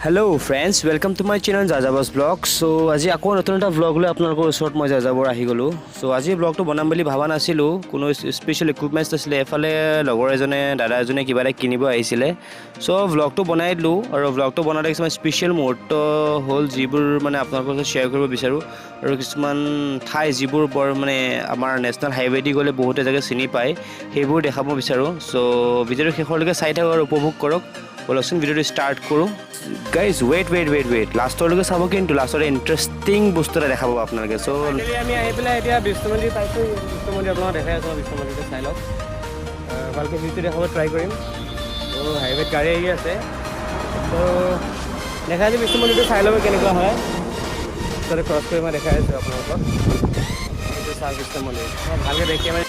Hello' friends welcome to my channel যাযাবছ blog so' আজি আকৌ নতুন এটা ব্লগ লৈ আপোনালোকৰ ওচৰত মই যাযাবৰ আহি গ'লোঁ চ' আজি ব্লগটো বনাম বুলি ভবা নাছিলোঁ কোনো স্পেচিয়েল ইকুইপমেণ্টছ নাছিলে এফালে লগৰ এজনে দাদা এজনে কিবা এটা কিনিব আহিছিলে চ' ব্লগটো বনাই দিলোঁ আৰু ব্লগটো বনাওঁতে কিছুমান স্পেচিয়েল মুহূৰ্ত হ'ল যিবোৰ মানে আপোনালোকৰ লগত শ্বেয়াৰ কৰিব বিচাৰোঁ আৰু কিছুমান ঠাই যিবোৰ বৰ মানে আমাৰ নেশ্যনেল হাইৱেদি গ'লে বহুতে জেগা চিনি পায় সেইবোৰ দেখাব বিচাৰোঁ চ' ভিডিঅ'টো শেষলৈকে চাই থাকক আৰু উপভোগ কৰক বলকচোন ভিডিঅ'টো ষ্টাৰ্ট কৰোঁ গাইজ ৱেইট লাষ্টলৈকে চাব কিন্তু লাষ্টত ইণ্টাৰেষ্টিং বস্তু এটা দেখাব আপোনালোকে চ' আমি আহি পেলাই এতিয়া বিষ্ণু মন্দিৰ পাইছোঁ বিষ্ণু মন্দিৰ আপোনালোক দেখাই আছোঁ বিষ্ণু মন্দিৰটো চাই লওক ভালকৈ ভিউটো দেখাব ট্ৰাই কৰিম ত' হাইৱেত গাড়ী আহি আছে ত' দেখাই আছোঁ বিষ্ণু মন্দিৰটো চাই ল'ব কেনেকুৱা হয় তাতে ক্ৰছ কৰি মই দেখাই আছোঁ আপোনালোকক এইটো চাওক বিষ্ণু মন্দিৰ ভালকৈ দেখি মানে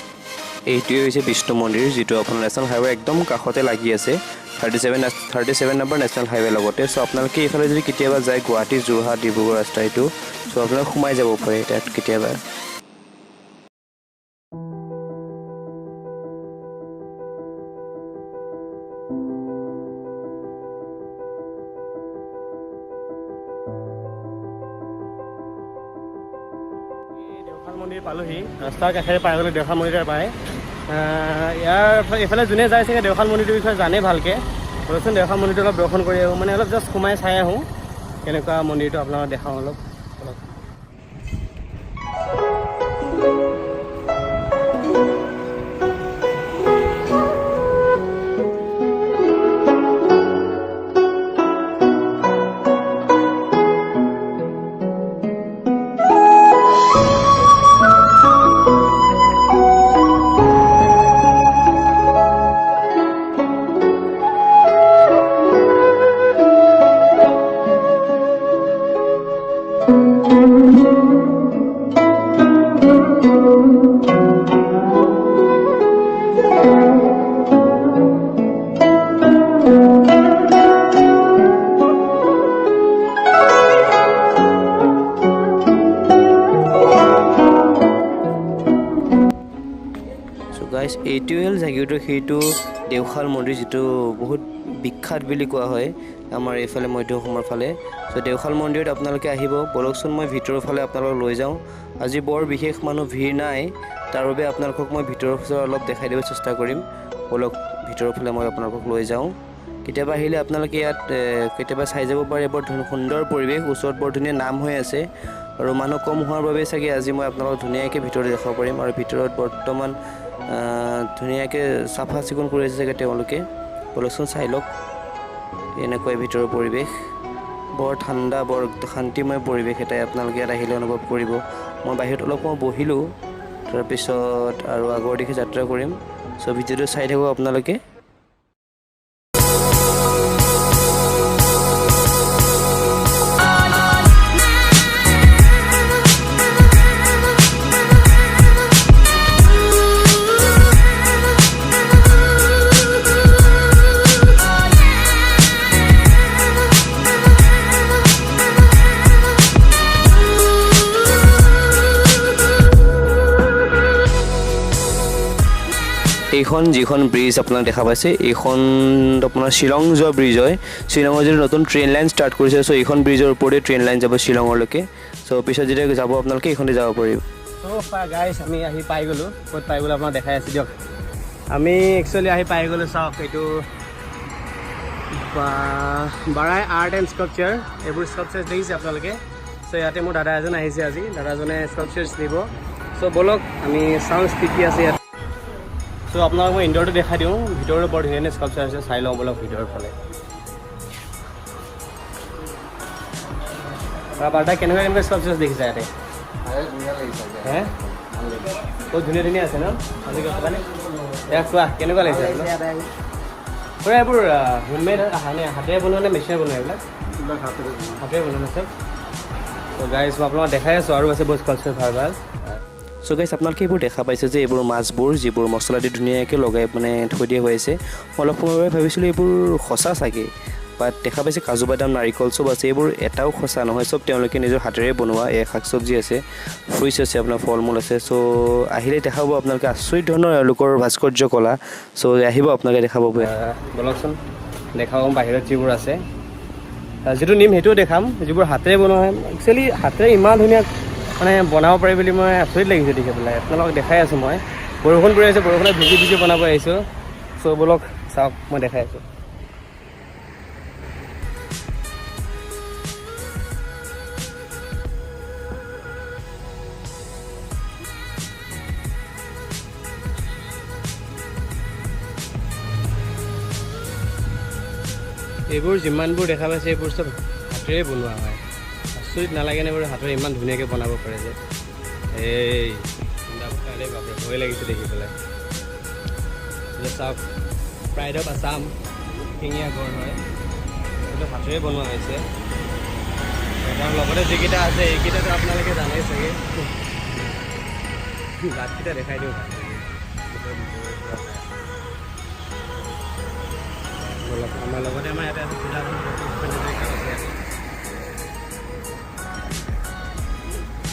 এইটোৱে হৈছে বিষ্ণু মন্দিৰ যিটো আপোনাৰ নেশ্যনেল হাইৱে একদম কাষতে লাগি আছে 37 নম্বৰ নেশ্যনেল হাইৱে লগতে চ' আপোনালোকে এইফালে যদি কেতিয়াবা যায় গুৱাহাটী যোৰহাট ডিব্ৰুগড় ৰাস্তা এইটো চ' আপোনালোকে সোমাই যাব পাৰে তাত কেতিয়াবা দেওশাল মন্দিৰ পালোহি ৰাস্তাৰ কাষেৰে পাই গ'লে দেওশাল মন্দিৰ পায় ইয়াৰ এইফালে যোনে যায় চাগে দেওশাল মন্দিৰটোৰ বিষয়ে জানে ভালকৈ বলকচোন দেওশাল মন্দিৰটো অলপ দৰ্শন কৰি আহোঁ মানে অলপ জাষ্ট সোমাই চাই আহোঁ কেনেকুৱা মন্দিৰটো আপোনালোকক দেখাওঁ অলপ গাইজ এইটোৱে হ'ল জাগিৰোডৰ সেইটো দেওশাল মন্দিৰ যিটো বহুত বিখ্যাত বুলি কোৱা হয় আমাৰ এইফালে মধ্য অসমৰ ফালে চ' দেওশাল মন্দিৰত আপোনালোকে আহিব বলকচোন মই ভিতৰৰ ফালে আপোনালোকক লৈ যাওঁ আজি বৰ বিশেষ মানুহ ভিৰ নাই তাৰ বাবে আপোনালোকক মই ভিতৰৰ ফালে অলপ দেখাই দিব চেষ্টা কৰিম বলক ভিতৰৰ ফালে মই আপোনালোকক লৈ যাওঁ কেতিয়াবা আহিলে আপোনালোকে ইয়াত কেতিয়াবা চাই যাব পাৰে বৰ সুন্দৰ পৰিৱেশ ওচৰত বৰ ধুনীয়া নাম হৈ আছে আৰু মানুহ কম হোৱাৰ বাবে চাগে আজি মই আপোনালোকক ধুনীয়াকৈ ভিতৰত দেখাব পাৰিম আৰু ভিতৰত বৰ্তমান ধুনীয়াকৈ চাফা চিকুণ কৰি আছে চাগে তেওঁলোকে বলকচোন চাই লওক এনেকুৱাই ভিতৰৰ পৰিৱেশ বৰ ঠাণ্ডা বৰ শান্তিময় পৰিৱেশ এটাই আপোনালোকে ইয়াত আহিলে অনুভৱ কৰিব মই বাহিৰত অলপ সময় বহিলোঁ তাৰপিছত আৰু আগৰ দিশে যাত্ৰা কৰিম চ' ভিডিঅ'টো চাই থাকক আপোনালোকে এইখন যিখন ব্ৰিজ আপোনাক দেখা পাইছে এইখন আপোনাৰ শ্বিলং যোৱা ব্ৰিজ হয় শ্বিলঙৰ যদি নতুন ট্ৰেইন লাইন ষ্টাৰ্ট কৰিছে চ' এইখন ব্ৰিজৰ ওপৰতে ট্ৰেইন লাইন যাব শ্বিলঙলৈকে চ' পিছত যেতিয়া যাব আপোনালোকে এইখনতে যাব পাৰিব চ' গাইজ আমি আহি পাই গ'লোঁ ক'ত পাই গ'লোঁ আপোনাক দেখাই আছোঁ দিয়ক আমি একচুৱেলি আহি পাই গ'লোঁ চাওক এইটো বাৰাই আৰ্ট এণ্ড স্কাল্পচাৰ এইবোৰ স্কাল্পচাৰ্ছ দেখিছে আপোনালোকে চ' ইয়াতে মোৰ দাদা এজন আহিছে আজি দাদাজনে স্কাল্পচাৰ্ছ দিব চ' ব'লক আমি চাওঁ কি কি আছে ইয়াত চ' আপোনালোক মই ইনডোৰটো দেখাই দিওঁ ভিতৰতো বৰ ধুনীয়া স্কাল্পচাৰ আছে চাই লওঁ ব'লক ভিতৰৰ ফালে বাৰ্তা কেনেকুৱা কেনেকুৱা স্কাল্পচাৰ্ছ দেখিছে ইয়াতে হে বহুত ধুনীয়া ধুনীয়া আছে ন আজি মানে এয়া কোৱা কেনেকুৱা লাগিছে পুৰা এইবোৰ হোমমেড হাতেৰে বনোৱা নে মেচিনে বনোৱা এইবিলাক হাতেৰে বনোৱা আছে ত' গাইজ মই আপোনালোকক দেখাই আছোঁ আৰু আছে বহুত স্কাল্পচাৰ ভাল ভাল চ' গাইজ আপোনালোকে এইবোৰ দেখা পাইছে যে এইবোৰ মাছবোৰ যিবোৰ মছলা দি ধুনীয়াকৈ লগাই মানে থৈ দিয়া হৈ আছে মই অলপ সময়ৰ বাবে ভাবিছিলোঁ এইবোৰ সঁচা চাগে বাট দেখা পাইছে কাজু বাদাম নাৰিকল চব আছে এইবোৰ এটাও সঁচা নহয় চব তেওঁলোকে নিজৰ হাতেৰে বনোৱা এই শাক চব্জি আছে ফ্ৰুইটছ আছে আপোনাৰ ফল মূল আছে চ' আহিলে দেখাব আপোনালোকে আচৰিত ধৰণৰ এওঁলোকৰ ভাস্কৰ্য কলা চ' আহিব আপোনালোকে দেখাব বলকচোন দেখাব বাহিৰত যিবোৰ আছে যিটো নিম সেইটোও দেখাম, যিবোৰ হাতেৰে বনোৱা হয়। একচুৱেলি হাতেৰে ইমান ধুনীয়া মানে বনাব পাৰি বুলি মই আচৰিত লাগিছে দেখি পেলাই। আপোনালোকক দেখাই আছোঁ মই। বৰষুণ পৰি আছে, বৰষুণত ভিজি ভিজি বনাব আহিছোঁ। চ' ব'লক চাওক, মই দেখাই আছোঁ। এইবোৰ যিমানবোৰ দেখা পাইছে এইবোৰ চব হাতেৰে বনোৱা হয়। আচৰিত নালাগেনে বাৰু? হাতেৰে ইমান ধুনীয়াকৈ বনাব পাৰে যে। এই চিন্তা বাপৰে ভয় লাগিছে দেখি পেলাই। চাওক, প্ৰাইড অফ আছাম শিঙীয়া গড় হয়, এইটো হাতেৰে বনোৱা হৈছে। তাৰ লগতে যিকেইটা আছে এইকেইটাতো আপোনালোকে জানেই চাগে। দাঁতকেইটা দেখাই দিওঁ ভাল। আমাৰ লগতে আমাৰ ইয়াতে আছে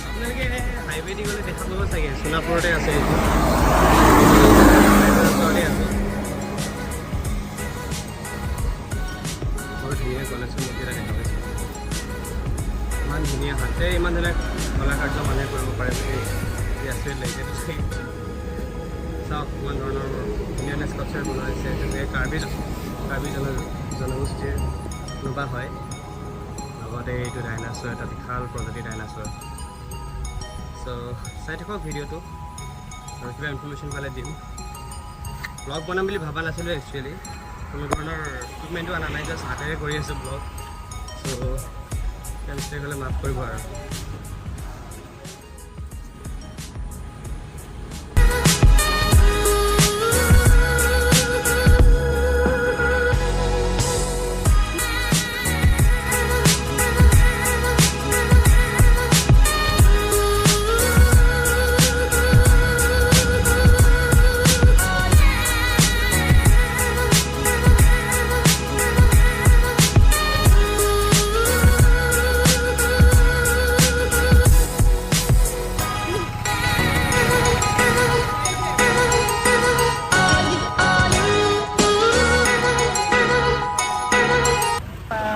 আপোনালোকে হাইৱে দি গ'লে দেখা পাব চাগে, সোণাপুৰতে আছে এইটো। বৰ ধুনীয়া গণেশৰ মূৰ্তি এটা দেখা পাইছোঁ। ইমান ধুনীয়া হাতেৰে ইমান ধুনীয়া কলাকাৰ্য মানুহে কৰিব পাৰে যে আচৰিত লাগিছে। চাওক ইমান ধৰণৰ ধুনীয়া ধুনীয়া স্কাল্পচাৰ বনোৱা হৈছে। যেনেকৈ কাৰ্বি জনগোষ্ঠীৰ কোনোবা হয়। লগতে এইটো ডাইনাছৰ, এটা বিশাল প্ৰজাতিৰ ডাইনাছৰ। চ' চাই থাকক ভিডিঅ'টো, আৰু কিবা ইনফৰ্মেশ্যন পালে দিম। ব্লগ বনাম বুলি ভবা নাছিলোঁ একচুৱেলি, কোনো ধৰণৰ ইকুইপমেণ্টো অনা নাই, জাষ্ট হাতেৰে কৰি আছোঁ ব্লগ। চ' মিষ্টেক হ'লে মাফ কৰিব আৰু।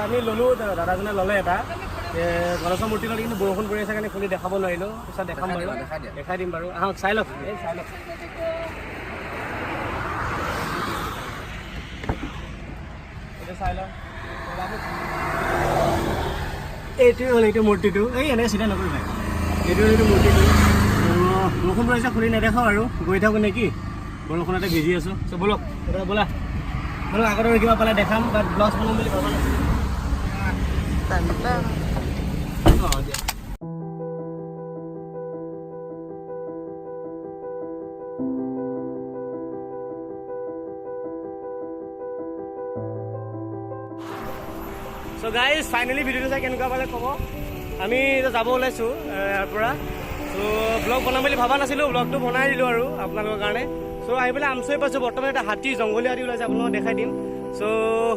আমি ল'লোঁ, দাদাজনে ল'লে এটা গণেশৰ মূৰ্তি ল'লে, কিন্তু বৰষুণ পৰি আছে কাৰণে খুলি দেখাব নোৱাৰিলোঁ। পিছত দেখাম বাৰু, দেখাই দিম বাৰু। আহক চাই লওক, চাই লওক। এইটো চাই লওক, এইটোৱে হ'ল এইটো মূৰ্তিটো। এই এনেকৈ চিধা নকৰিবা, এইটো হ'ল এইটো মূৰ্তিটো। বৰষুণ পৰি আছে, খুলি নেদেখাওঁ আৰু, গৈ থাকোঁ নেকি, বৰষুণতে ভিজি আছোঁ। চ' ব'লক ব'লা, ব'লক আগতে কিবা পালে দেখাম, বাট ব্লগ বনাম বুলি ভবা নাছিলোঁ। চ' গাইজ ফাইনেলি ভিডিঅ'টো চাই কেনেকুৱা পালে ক'ব। আমি এতিয়া যাব ওলাইছোঁ ইয়াৰ পৰা। চ' ব্লগ বনাম বুলি ভবা নাছিলোঁ, ব্লগটো বনাই দিলোঁ আৰু আপোনালোকৰ কাৰণে। চ' আহি পেলাই আমচৰি পাইছোঁ, বৰ্তমান এটা হাতী, জংঘলী হাতী ওলাইছে, আপোনালোকক দেখাই দিম। চ'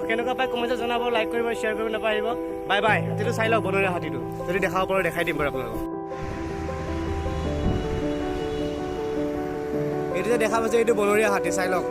কেনেকুৱা পাই কমেণ্টত জনাব, লাইক কৰিব, শ্বেয়াৰ কৰিব নাপাহৰিব। Bye bye. হাতীটো চাই লওক, বনৰীয়া হাতীটো, যদি দেখাব পাৰোঁ দেখাই দিম বাৰু আপোনালোকক। এইটো যে দেখা পাইছে, এইটো বনৰীয়া হাতী, চাই লওক।